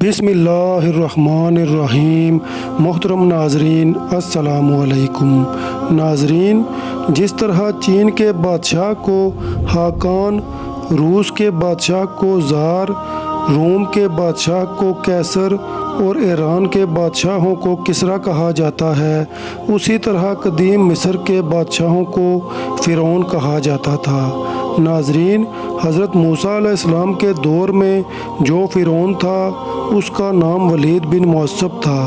بسم اللہ الرحمن الرحیم۔ محترم ناظرین السلام علیکم۔ ناظرین، جس طرح چین کے بادشاہ کو خاقان، روس کے بادشاہ کو زار، روم کے بادشاہ کو قیصر اور ایران کے بادشاہوں کو کسریٰ کہا جاتا ہے، اسی طرح قدیم مصر کے بادشاہوں کو فرعون کہا جاتا تھا۔ ناظرین، حضرت موسیٰ علیہ السلام کے دور میں جو فرعون تھا اس کا نام ولید بن معصب تھا،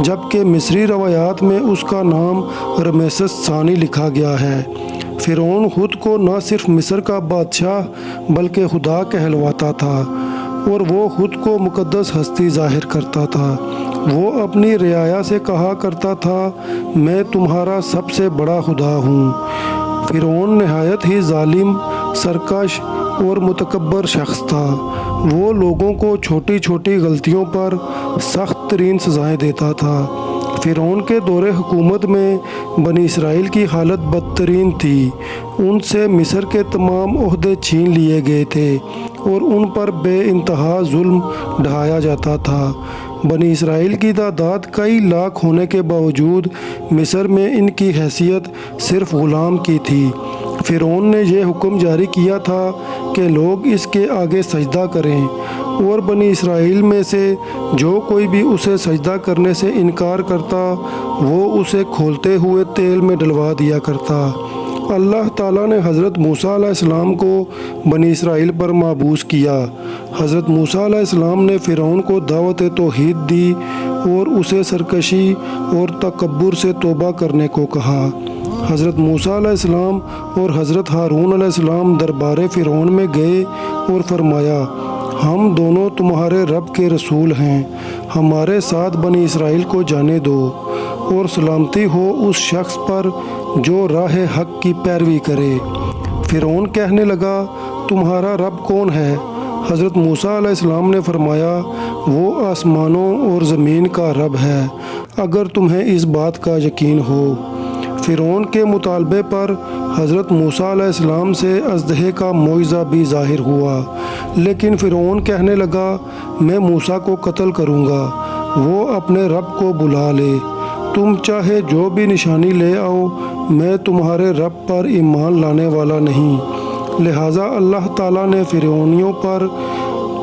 جبکہ مصری روایات میں اس کا نام رمیسس ثانی لکھا گیا ہے۔ فرعون خود کو نہ صرف مصر کا بادشاہ بلکہ خدا کہلواتا تھا اور وہ خود کو مقدس ہستی ظاہر کرتا تھا۔ وہ اپنی رعایا سے کہا کرتا تھا، میں تمہارا سب سے بڑا خدا ہوں۔ فرعون نہایت ہی ظالم، سرکش اور متکبر شخص تھا۔ وہ لوگوں کو چھوٹی چھوٹی غلطیوں پر سخت ترین سزائیں دیتا تھا۔ فرعون کے دور حکومت میں بنی اسرائیل کی حالت بدترین تھی۔ ان سے مصر کے تمام عہدے چھین لیے گئے تھے اور ان پر بے انتہا ظلم ڈھایا جاتا تھا۔ بنی اسرائیل کی تعداد کئی لاکھ ہونے کے باوجود مصر میں ان کی حیثیت صرف غلام کی تھی۔ فرعون نے یہ حکم جاری کیا تھا کہ لوگ اس کے آگے سجدہ کریں، اور بنی اسرائیل میں سے جو کوئی بھی اسے سجدہ کرنے سے انکار کرتا وہ اسے کھولتے ہوئے تیل میں ڈلوا دیا کرتا۔ اللہ تعالیٰ نے حضرت موسیٰ علیہ السلام کو بنی اسرائیل پر مبعوث کیا۔ حضرت موسیٰ علیہ السلام نے فرعون کو دعوت توحید دی اور اسے سرکشی اور تکبر سے توبہ کرنے کو کہا۔ حضرت موسیٰ علیہ السلام اور حضرت ہارون علیہ السلام دربار فرعون میں گئے اور فرمایا، ہم دونوں تمہارے رب کے رسول ہیں، ہمارے ساتھ بنی اسرائیل کو جانے دو، اور سلامتی ہو اس شخص پر جو راہ حق کی پیروی کرے۔ فرعون کہنے لگا، تمہارا رب کون ہے؟ حضرت موسیٰ علیہ السلام نے فرمایا، وہ آسمانوں اور زمین کا رب ہے، اگر تمہیں اس بات کا یقین ہو۔ فرعون کے مطالبے پر حضرت موسیٰ علیہ السلام سے اژدہے کا معجزہ بھی ظاہر ہوا، لیکن فرعون کہنے لگا، میں موسیٰ کو قتل کروں گا، وہ اپنے رب کو بلا لے، تم چاہے جو بھی نشانی لے آؤ، میں تمہارے رب پر ایمان لانے والا نہیں۔ لہٰذا اللہ تعالیٰ نے فرعونیوں پر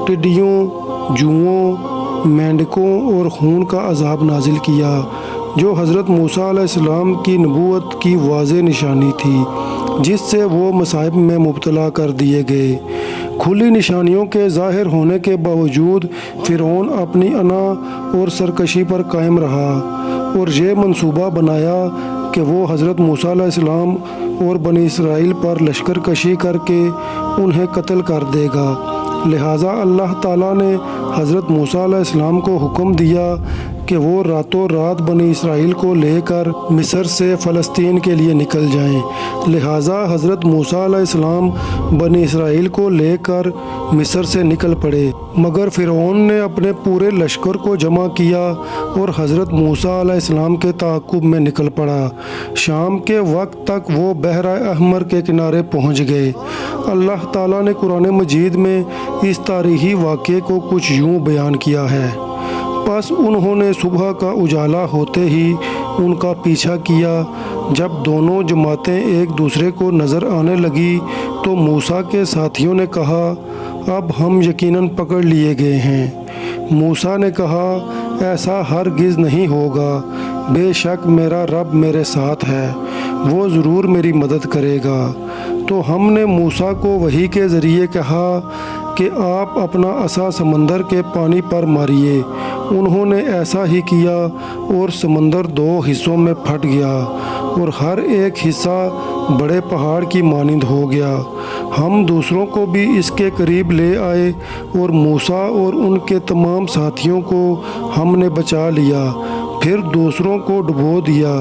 ٹڈیوں، جوؤں، مینڈکوں اور خون کا عذاب نازل کیا، جو حضرت موسیٰ علیہ السلام کی نبوت کی واضح نشانی تھی، جس سے وہ مصائب میں مبتلا کر دیے گئے۔ کھلی نشانیوں کے ظاہر ہونے کے باوجود فرعون اپنی انا اور سرکشی پر قائم رہا اور یہ منصوبہ بنایا کہ وہ حضرت موسیٰ علیہ السلام اور بنی اسرائیل پر لشکر کشی کر کے انہیں قتل کر دے گا۔ لہٰذا اللہ تعالیٰ نے حضرت موسیٰ علیہ السلام کو حکم دیا کہ وہ راتوں رات بنی اسرائیل کو لے کر مصر سے فلسطین کے لیے نکل جائیں۔ لہٰذا حضرت موسیٰ علیہ السلام بنی اسرائیل کو لے کر مصر سے نکل پڑے، مگر فرعون نے اپنے پورے لشکر کو جمع کیا اور حضرت موسیٰ علیہ السلام کے تعاقب میں نکل پڑا۔ شام کے وقت تک وہ بحر احمر کے کنارے پہنچ گئے۔ اللہ تعالیٰ نے قرآن مجید میں اس تاریخی واقعے کو کچھ یوں بیان کیا ہے، پس انہوں نے صبح کا اجالا ہوتے ہی ان کا پیچھا کیا۔ جب دونوں جماعتیں ایک دوسرے کو نظر آنے لگی تو موسیٰ کے ساتھیوں نے کہا، اب ہم یقیناً پکڑ لیے گئے ہیں۔ موسیٰ نے کہا، ایسا ہرگز نہیں ہوگا، بے شک میرا رب میرے ساتھ ہے، وہ ضرور میری مدد کرے گا۔ تو ہم نے موسیٰ کو وحی کے ذریعے کہا کہ آپ اپنا عصا سمندر کے پانی پر ماریے۔ انہوں نے ایسا ہی کیا اور سمندر دو حصوں میں پھٹ گیا اور ہر ایک حصہ بڑے پہاڑ کی مانند ہو گیا۔ ہم دوسروں کو بھی اس کے قریب لے آئے اور موسیٰ اور ان کے تمام ساتھیوں کو ہم نے بچا لیا، پھر دوسروں کو ڈبو دیا۔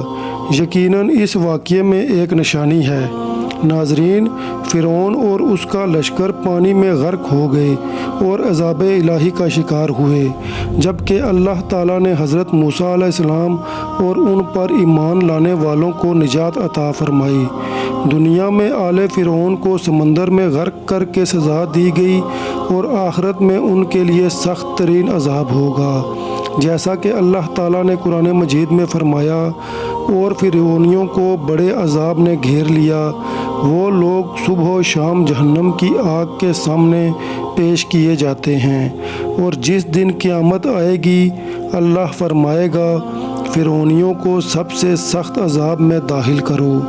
یقیناً اس واقعے میں ایک نشانی ہے۔ ناظرین، فرعون اور اس کا لشکر پانی میں غرق ہو گئے اور عذاب الہی کا شکار ہوئے، جبکہ اللہ تعالیٰ نے حضرت موسیٰ علیہ السلام اور ان پر ایمان لانے والوں کو نجات عطا فرمائی۔ دنیا میں آل فرعون کو سمندر میں غرق کر کے سزا دی گئی اور آخرت میں ان کے لیے سخت ترین عذاب ہوگا، جیسا کہ اللہ تعالیٰ نے قرآن مجید میں فرمایا، اور فرعونیوں کو بڑے عذاب نے گھیر لیا، وہ لوگ صبح و شام جہنم کی آگ کے سامنے پیش کیے جاتے ہیں، اور جس دن قیامت آئے گی اللہ فرمائے گا فرعونیوں کو سب سے سخت عذاب میں داخل کرو۔